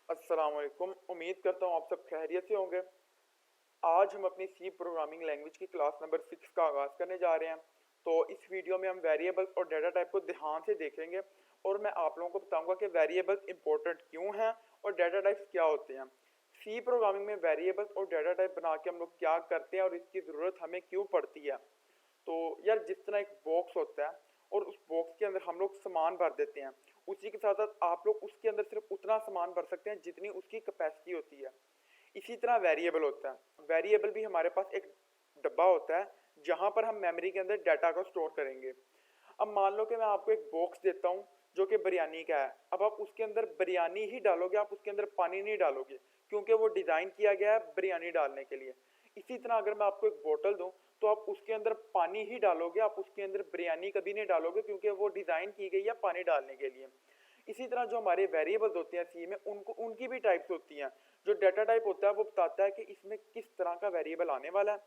अस्सलाम वालेकुम। उम्मीद करता हूँ आप सब खैरियत से होंगे। आज हम अपनी सी प्रोग्रामिंग लैंग्वेज की क्लास नंबर 6 का आगाज़ करने जा रहे हैं। तो इस वीडियो में हम वेरिएबल्स और डाटा टाइप को ध्यान से देखेंगे और मैं आप लोगों को बताऊंगा कि वेरिएबल्स इंपॉर्टेंट क्यों हैं और डाटा टाइप्स क्या होते हैं। सी प्रोग्रामिंग में वेरिएबल्स और डाटा टाइप बना के हम लोग क्या करते हैं और इसकी ज़रूरत हमें क्यों पड़ती है। तो यार जिस तरह एक बॉक्स होता है और उस बॉक्स के अंदर हम लोग सामान भर देते हैं, उसी के साथ साथ आप लोग उसके अंदर सिर्फ उतना सामान भर सकते हैं जितनी उसकी कैपेसिटी होती है। इसी तरह वेरिएबल होता है। वेरिएबल भी हमारे पास एक डब्बा होता है जहां पर हम मेमोरी के अंदर डाटा को स्टोर करेंगे। अब मान लो कि मैं आपको एक बॉक्स देता हूं जो कि बिरयानी का है। अब आप उसके अंदर बिरयानी ही डालोगे, आप उसके अंदर पानी नहीं डालोगे क्योंकि वो डिज़ाइन किया गया है बिरयानी डालने के लिए। इसी तरह अगर मैं आपको एक बोतल दूं तो आप उसके अंदर पानी ही डालोगे, आप उसके अंदर बिरयानी कभी नहीं डालोगे क्योंकि वो डिज़ाइन की गई है पानी डालने के लिए। इसी तरह जो हमारे वेरिएबल्स होते हैं सी में उनको उनकी भी टाइप्स होती हैं। जो डाटा टाइप होता है वो बताता है कि इसमें किस तरह का वेरिएबल आने वाला है।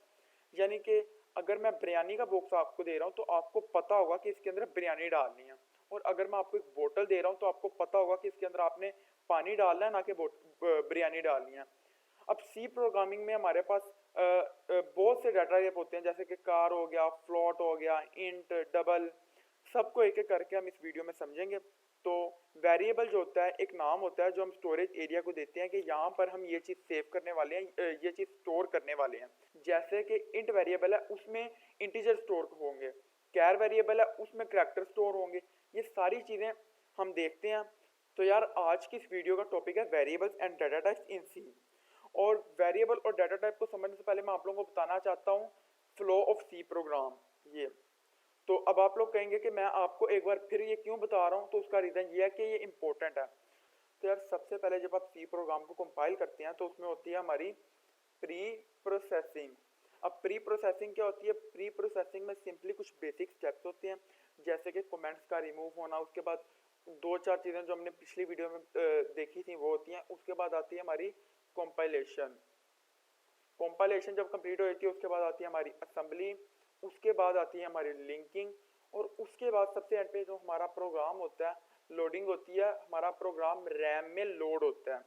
यानी कि अगर मैं बिरयानी का बॉक्स आपको दे रहा हूँ तो आपको पता होगा कि इसके अंदर बिरयानी डालनी है, और अगर मैं आपको एक बोतल दे रहा हूँ तो आपको पता होगा कि इसके अंदर आपने पानी डालना है, ना कि बिरयानी डालनी है। अब सी प्रोग्रामिंग में हमारे पास बहुत से डाटा टाइप होते हैं, जैसे कि कार हो गया, फ्लोट हो गया, इंट, डबल। सबको एक एक करके हम इस वीडियो में समझेंगे। तो वेरिएबल जो होता है एक नाम होता है जो हम स्टोरेज एरिया को देते हैं कि यहाँ पर हम ये चीज़ सेव करने वाले हैं, ये चीज़ स्टोर करने वाले हैं। जैसे कि इंट वेरिएबल है उसमें इंटीजर स्टोर होंगे, कैर वेरिएबल है उसमें करैक्टर स्टोर होंगे। ये सारी चीज़ें हम देखते हैं। तो यार आज की इस वीडियो का टॉपिक है variables and data types in C. और वेरिएबल और डाटा टाइप को समझने से पहले मैं आप लोगों को बताना चाहता हूँ फ्लो ऑफ सी प्रोग्राम। ये तो अब आप लोग कहेंगे कि मैं आपको एक बार फिर ये क्यों बता रहा हूँ, तो उसका रीज़न ये है कि ये इंपॉर्टेंट है। तो यार सबसे पहले जब आप सी प्रोग्राम को कंपाइल करते हैं तो उसमें होती है हमारी प्री प्रोसेसिंग। अब प्री प्रोसेसिंग क्या होती है? प्री प्रोसेसिंग में सिंपली कुछ बेसिक स्टेप्स होते हैं, जैसे कि कमेंट्स का रिमूव होना, उसके बाद दो चार चीज़ें जो हमने पिछली वीडियो में देखी थी वो होती हैं। उसके बाद आती है हमारी कंपाइलेशन। कंपाइलेशन जब कंप्लीट हो जाती है उसके बाद आती है हमारी असेंबली, उसके बाद आती है हमारी लिंकिंग, और उसके बाद सबसे एंड पे जो हमारा प्रोग्राम होता है लोडिंग होती है। हमारा प्रोग्राम रैम में लोड होता है।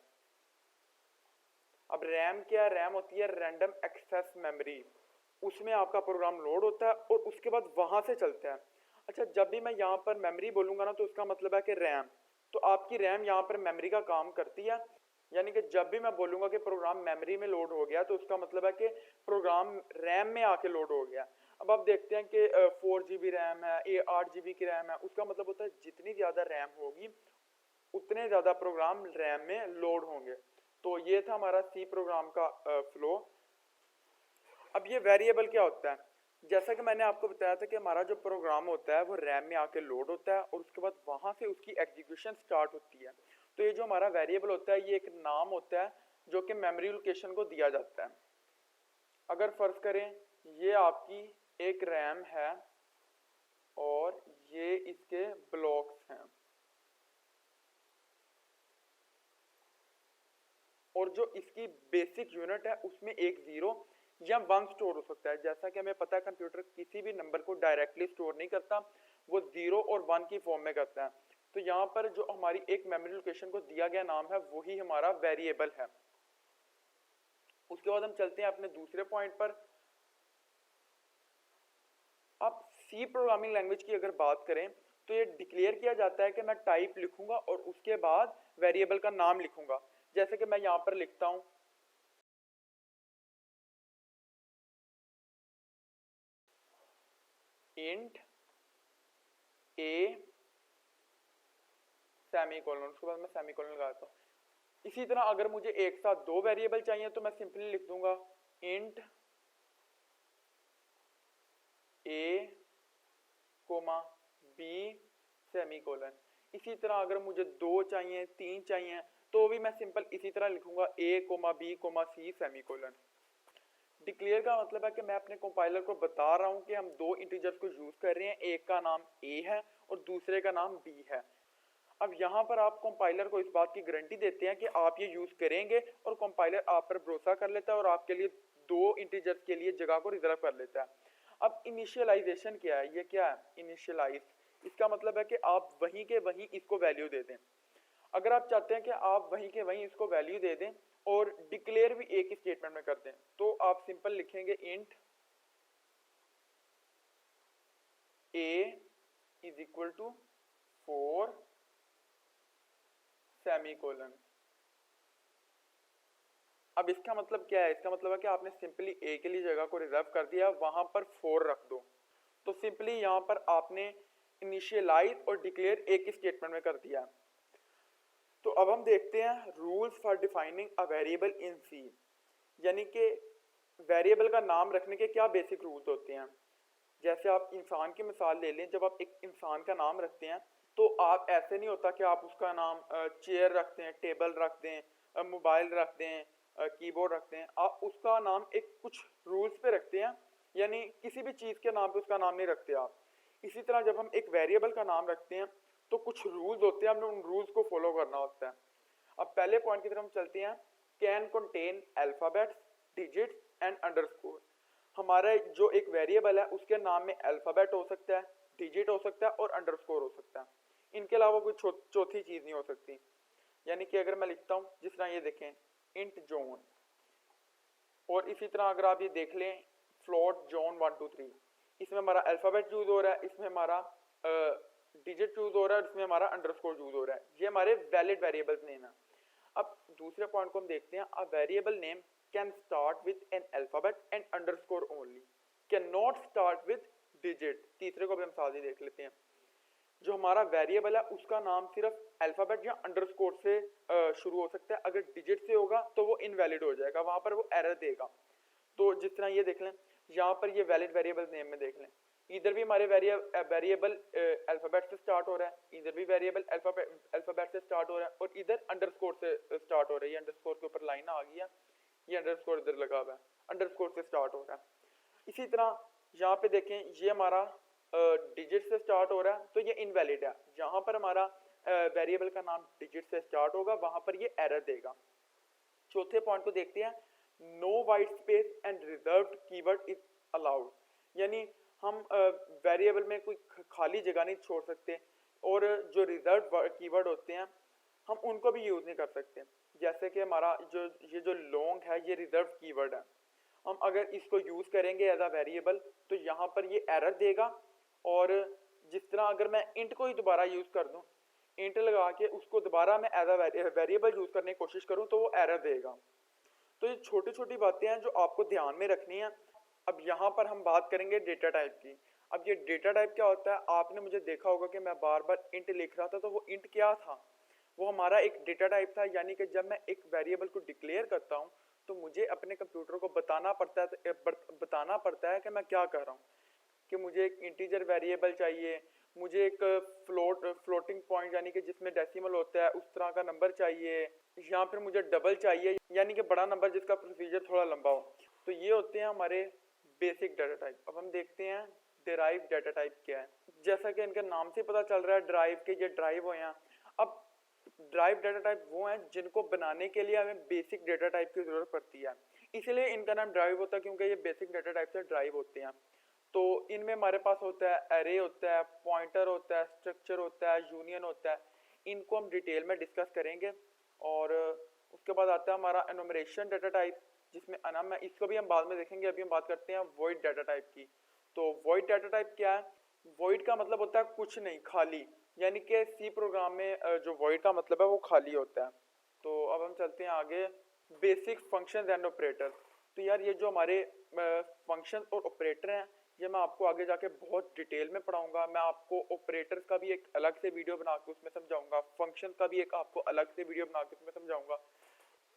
अब रैम क्या है? रैम होती है रैंडम एक्सेस मेमोरी। उसमें आपका प्रोग्राम लोड होता है और उसके बाद वहां से चलता है। अच्छा, जब भी मैं यहाँ पर मेमोरी बोलूंगा ना तो उसका मतलब है कि रैम। तो आपकी रैम यहाँ पर मेमोरी का काम करती है। यानी कि जब भी मैं बोलूंगा कि प्रोग्राम मेमोरी में लोड हो गया तो उसका मतलब है कि प्रोग्राम रैम में आके लोड हो गया। अब आप देखते हैं कि 4 GB रैम है, ये 8 GB की रैम है, उसका मतलब होता है जितनी ज़्यादा रैम होगी उतने ज़्यादा प्रोग्राम रैम में लोड होंगे। तो ये था हमारा सी प्रोग्राम का फ्लो। अब ये वेरिएबल क्या होता है? जैसा कि मैंने आपको बताया था कि हमारा जो प्रोग्राम होता है वो रैम में आके लोड होता है और उसके बाद वहाँ से उसकी एग्जीक्यूशन स्टार्ट होती है। तो ये जो हमारा वेरिएबल होता है ये एक नाम होता है जो कि मेमोरी लोकेशन को दिया जाता है। अगर फर्ज करें ये आपकी एक रैम है और ये इसके ब्लॉक्स हैं, और जो इसकी बेसिक यूनिट है उसमें एक जीरो या वन स्टोर हो सकता है। जैसा कि हमें पता है कंप्यूटर किसी भी नंबर को डायरेक्टली स्टोर नहीं करता, वो जीरो और वन की फॉर्म में करता है। तो यहाँ पर जो हमारी एक मेमोरी लोकेशन को दिया गया नाम है वही हमारा वेरिएबल है। उसके बाद हम चलते हैं अपने दूसरे पॉइंट पर। अब सी प्रोग्रामिंग लैंग्वेज की अगर बात करें तो ये डिक्लेयर किया जाता है कि मैं टाइप लिखूंगा और उसके बाद वेरिएबल का नाम लिखूंगा। जैसे कि मैं यहां पर लिखता हूं इंट ए सेमीकोलन, उसके बाद मैं सेमीकोलन लगाता हूं। इसी तरह अगर मुझे एक साथ दो वेरिएबल चाहिए तो मैं सिंपली लिख दूंगा इंट ए कोमा बी सेमीकोलन। इसी तरह अगर मुझे दो चाहिए, तीन चाहिए, तो भी मैं सिंपल इसी तरह लिखूंगा A comma B comma C semicolon. Declare का मतलब है कि मैं अपने कंपाइलर को बता रहा हूं कि हम दो इंटीजर्स को यूज कर रहे हैं, एक का नाम ए है और दूसरे का नाम बी है। अब यहाँ पर आप कंपाइलर को इस बात की गारंटी देते हैं कि आप ये यूज करेंगे और कंपाइलर आप पर भरोसा कर लेता है और आपके लिए दो इंटीजर्स के लिए जगह को रिजर्व कर लेता है। अब इनिशियलाइजेशन क्या है? ये क्या है इनिशियलाइज? इसका मतलब है कि आप वहीं के वहीं इसको वैल्यू दे दें। अगर आप चाहते हैं कि आप वहीं के वहीं इसको वैल्यू दे दें और डिक्लेयर भी एक ही स्टेटमेंट में कर दें, तो आप सिंपल लिखेंगे int a is equal to 4 semicolon. अब इसका मतलब क्या है? इसका मतलब है कि आपने सिंपली a के लिए जगह को रिजर्व कर दिया, वहां पर 4 रख दो। तो सिंपली यहां पर आपने इनिशियलाइज और डिक्लेयर एक ही स्टेटमेंट में कर दिया। तो अब हम देखते हैं rules for defining a variable in C, यानी कि वेरिएबल का नाम रखने के क्या बेसिक रूल्स होते हैं। जैसे आप इंसान की मिसाल ले लें, जब आप एक इंसान का नाम रखते हैं तो आप ऐसे नहीं होता कि आप उसका नाम चेयर रखते हैं, टेबल रख दें, मोबाइल रख दें, कीबोर्ड रखते हैं। आप उसका नाम एक कुछ रूल्स पे रखते हैं, यानी किसी भी चीज़ के नाम पे उसका नाम नहीं रखते आप। इसी तरह जब हम एक वेरिएबल का नाम रखते हैं तो कुछ रूल्स होते हैं, हमें उन रूल्स को फॉलो करना होता है। अब पहले पॉइंट की तरफ हम चलते हैं, can contain alphabets, digits and underscore. हमारा जो एक वेरिएबल है उसके नाम में अल्फाबेट हो सकता है, डिजिट हो सकता है और अंडरस्कोर हो सकता है। इनके अलावा कोई चौथी चीज़ नहीं हो सकती। यानी कि अगर मैं लिखता हूँ जिस तरह ये देखें इंट जॉन, और इसी तरह अगर आप ये देख लें फ्लोट जॉन 1 2 3, इसमें हमारा अल्फाबेट यूज हो रहा है, इसमें हमारा डिजिट यूज हो रहा है, इसमें हमारा अंडरस्कोर यूज हो रहा है। ये हमारे वैलिड वेरिएबल्स नेम है। अब दूसरे पॉइंट को हम देखते हैं, a variable name can start with an alphabet and underscore only, can not start with digit. तीसरे को भी हम साथ ही देख लेते हैं। जो हमारा वेरिएबल है उसका नाम सिर्फ अल्फाबेट या अंडरस्कोर से शुरू हो सकता है। अगर डिजिट से होगा तो वो इनवैलिड हो जाएगा, वहां पर वो एरर देगा। तो जिस तरह ये देख लें, यहाँ पर ये वैलिड वेरिएबल नेम में देख लें, इधर भी हमारे वेरिएबल अल्फाबेट से स्टार्ट हो रहा है, इधर भी वेरिएबल अल्फाबेट से स्टार्ट हो रहा है, और इधर अंडरस्कोर से स्टार्ट हो रहा है। ये अंडरस्कोर के ऊपर लाइन आ गई है, ये अंडरस्कोर इधर लगा हुआ है, अंडरस्कोर से स्टार्ट हो रहा है। इसी तरह यहाँ पे देखें, ये हमारा डिजिट से स्टार्ट हो रहा है तो ये इनवैलिड है। जहाँ पर हमारा वेरिएबल का नाम डिजिट से स्टार्ट होगा वहां पर ये एरर देगा। चौथे पॉइंट को देखते हैं, no white space and reserved keyword is allowed. यानी हम वेरिएबल में कोई खाली जगह नहीं छोड़ सकते, और जो रिजर्व कीवर्ड होते हैं हम उनको भी यूज नहीं कर सकते। जैसे कि हमारा ये जो लॉन्ग है ये रिजर्व कीवर्ड है, हम अगर इसको यूज करेंगे एज अ वेरिएबल तो यहाँ पर ये एरर देगा। और जिस तरह अगर मैं इंट को ही दोबारा यूज कर दूं, इंट लगा के उसको दोबारा मैं एज अ वेरिएबल यूज करने की कोशिश करूं तो वो एरर देगा। तो ये छोटी छोटी बातें हैं जो आपको ध्यान में रखनी है। अब यहाँ पर हम बात करेंगे डेटा टाइप की। अब ये डेटा टाइप क्या होता है? आपने मुझे देखा होगा कि मैं बार बार इंट लिख रहा था, तो वो इंट क्या था? वो हमारा एक डेटा टाइप था। यानी कि जब मैं एक वेरिएबल को डिक्लेयर करता हूँ तो मुझे अपने कंप्यूटर को बताना पड़ता है कि मैं क्या कर रहा हूँ, कि मुझे एक इंटीजर वेरिएबल चाहिए, मुझे एक फ्लोटिंग पॉइंट यानी कि जिसमें डेसिमल होता है उस तरह का नंबर चाहिए, या फिर मुझे डबल चाहिए यानी कि बड़ा नंबर जिसका प्रोसीजर थोड़ा लंबा हो। तो ये होते हैं हमारे बेसिक डाटा टाइप। अब हम देखते हैं डिराइव डाटा टाइप क्या है। जैसा कि इनके नाम से पता चल रहा है डिराइव के, ये ड्राइव हो यहाँ। अब ड्राइव डाटा टाइप वो हैं जिनको बनाने के लिए हमें बेसिक डाटा टाइप की जरूरत पड़ती है, इसलिए इनका नाम ड्राइव होता है, क्योंकि ये बेसिक डाटा टाइप से ड्राइव होते हैं। तो इनमें हमारे पास होता है एरे होता है, पॉइंटर होता है, स्ट्रक्चर होता है, यूनियन होता है। इनको हम डिटेल में डिस्कस करेंगे। और उसके बाद आता है हमारा एनुमरेशन डाटा टाइप, जिसमें अनम है, इसको भी हम बाद में देखेंगे। अभी हम बात करते हैं वॉइड डाटा टाइप की। तो वॉइड डाटा टाइप क्या है? वॉइड का मतलब होता है कुछ नहीं, खाली। यानी कि सी प्रोग्राम में जो वॉइड का मतलब है वो खाली होता है। तो अब हम चलते हैं आगे, बेसिक फंक्शंस एंड ऑपरेटर। तो यार ये जो हमारे फंक्शन और ऑपरेटर हैं ये मैं आपको आगे जाके बहुत डिटेल में पढ़ाऊंगा। मैं आपको ऑपरेटर्स का भी एक अलग से वीडियो बना के उसमें समझाऊंगा, फंक्शन का भी एक आपको अलग से वीडियो बना के उसमें समझाऊंगा।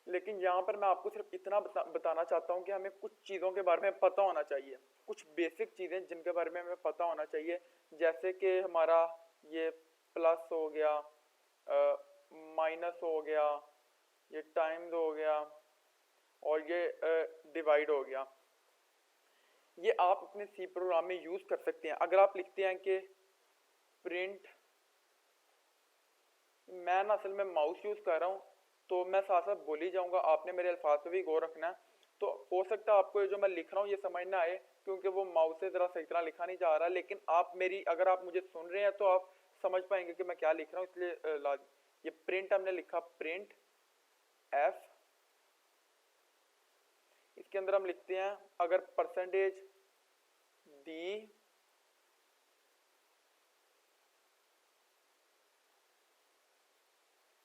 लेकिन यहाँ पर मैं आपको सिर्फ इतना बताना चाहता हूँ कि हमें कुछ चीज़ों के बारे में पता होना चाहिए, कुछ बेसिक चीज़ें जिनके बारे में हमें पता होना चाहिए। जैसे कि हमारा ये प्लस हो गया, माइनस हो गया, ये टाइम्स हो गया, और ये डिवाइड हो गया। ये आप अपने सी प्रोग्राम में यूज कर सकते हैं। अगर आप लिखते हैं कि प्रिंट, मैं ना असल में माउस यूज कर रहा हूँ तो मैं साथ साथ बोल ही जाऊंगा, आपने मेरे अल्फाज पे भी गौर रखना है। तो हो सकता है आपको ये जो मैं लिख रहा हूँ ये समझ ना आए, क्योंकि वो माउस से जरा सही तरह लिखा नहीं जा रहा। लेकिन आप मेरी, अगर आप मुझे सुन रहे हैं तो आप समझ पाएंगे कि मैं क्या लिख रहा हूँ। इसलिए ये प्रिंट हमने लिखा प्रिंट एफ, इसके अंदर हम लिखते हैं अगर परसेंटेज डी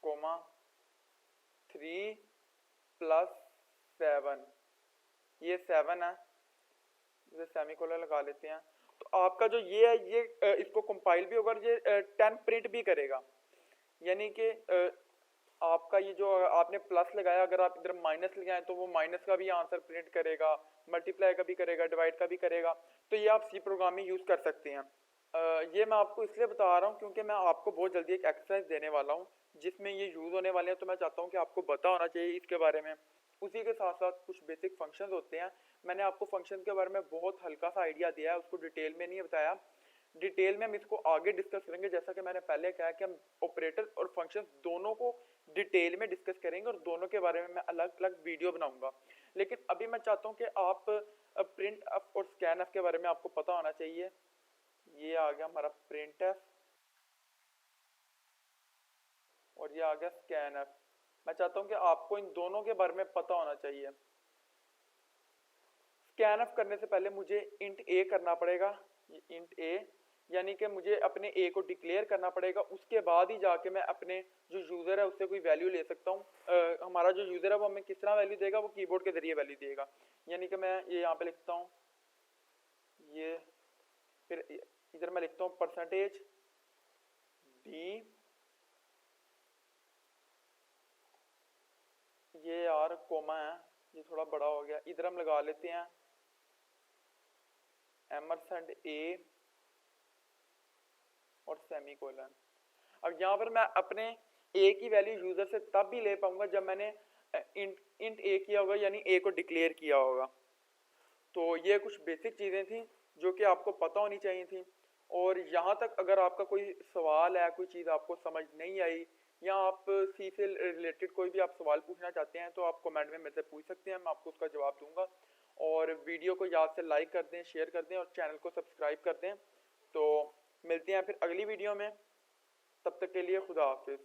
कोमा 3 प्लस 7, ये 7 है, इसे सेमीकोलन लगा लेते हैं। तो आपका जो ये है ये इसको कंपाइल भी होगा और ये 10 प्रिंट भी करेगा, यानी कि आपका ये जो आपने प्लस लगाया अगर आप इधर माइनस लगाएं तो वो माइनस का भी आंसर प्रिंट करेगा, मल्टीप्लाई का भी करेगा, डिवाइड का भी करेगा। तो ये आप सी प्रोग्रामिंग यूज़ कर सकते हैं। ये मैं आपको इसलिए बता रहा हूँ क्योंकि मैं आपको बहुत जल्दी एक एक्सरसाइज देने वाला हूँ जिसमें ये यूज़ होने वाले हैं, तो मैं चाहता हूँ कि आपको पता होना चाहिए इसके बारे में। उसी के साथ साथ कुछ बेसिक फंक्शंस होते हैं, मैंने आपको फंक्शन के बारे में बहुत हल्का सा आइडिया दिया है, उसको डिटेल में नहीं बताया। डिटेल में हम इसको आगे डिस्कस करेंगे, जैसा कि मैंने पहले कहा कि हम ऑपरेटर और फंक्शन दोनों को डिटेल में डिस्कस करेंगे और दोनों के बारे में मैं अलग अलग वीडियो बनाऊंगा। लेकिन अभी मैं चाहता हूं कि आप प्रिंट एफ और स्कैन एफ के बारे में आपको पता होना चाहिए। ये आ गया हमारा प्रिंट एफ और ये आ गया स्कैन एफ। मैं चाहता हूं कि आपको इन दोनों के बारे में पता होना चाहिए। स्कैन एफ करने से पहले मुझे इंट ए करना पड़ेगा, इंट ए, यानी कि मुझे अपने ए को डिक्लेयर करना पड़ेगा, उसके बाद ही जाके मैं अपने जो यूज़र है उससे कोई वैल्यू ले सकता हूँ। हमारा जो यूज़र है वो हमें किस तरह वैल्यू देगा, वो कीबोर्ड के जरिए वैल्यू देगा। यानी कि मैं ये यहाँ पे लिखता हूँ, ये फिर इधर मैं लिखता हूँ परसेंटेज डी, ये यार कोमा है, ये थोड़ा बड़ा हो गया, इधर हम लगा लेते हैं एमरसेंड ए और सेमीकोलन। अब यहाँ पर मैं अपने ए की वैल्यू यूजर से तब भी ले पाऊंगा जब मैंने इंट ए किया होगा, यानी ए को डिक्लेयर किया होगा। तो ये कुछ बेसिक चीज़ें थी जो कि आपको पता होनी चाहिए थी। और यहाँ तक अगर आपका कोई सवाल है, कोई चीज़ आपको समझ नहीं आई या आप सी से रिलेटेड कोई भी आप सवाल पूछना चाहते हैं तो आप कमेंट में मेरे से पूछ सकते हैं, मैं आपको उसका जवाब दूंगा। और वीडियो को याद से लाइक कर दें, शेयर कर दें और चैनल को सब्सक्राइब कर दें। तो मिलते हैं फिर अगली वीडियो में, तब तक के लिए खुदा हाफिज़।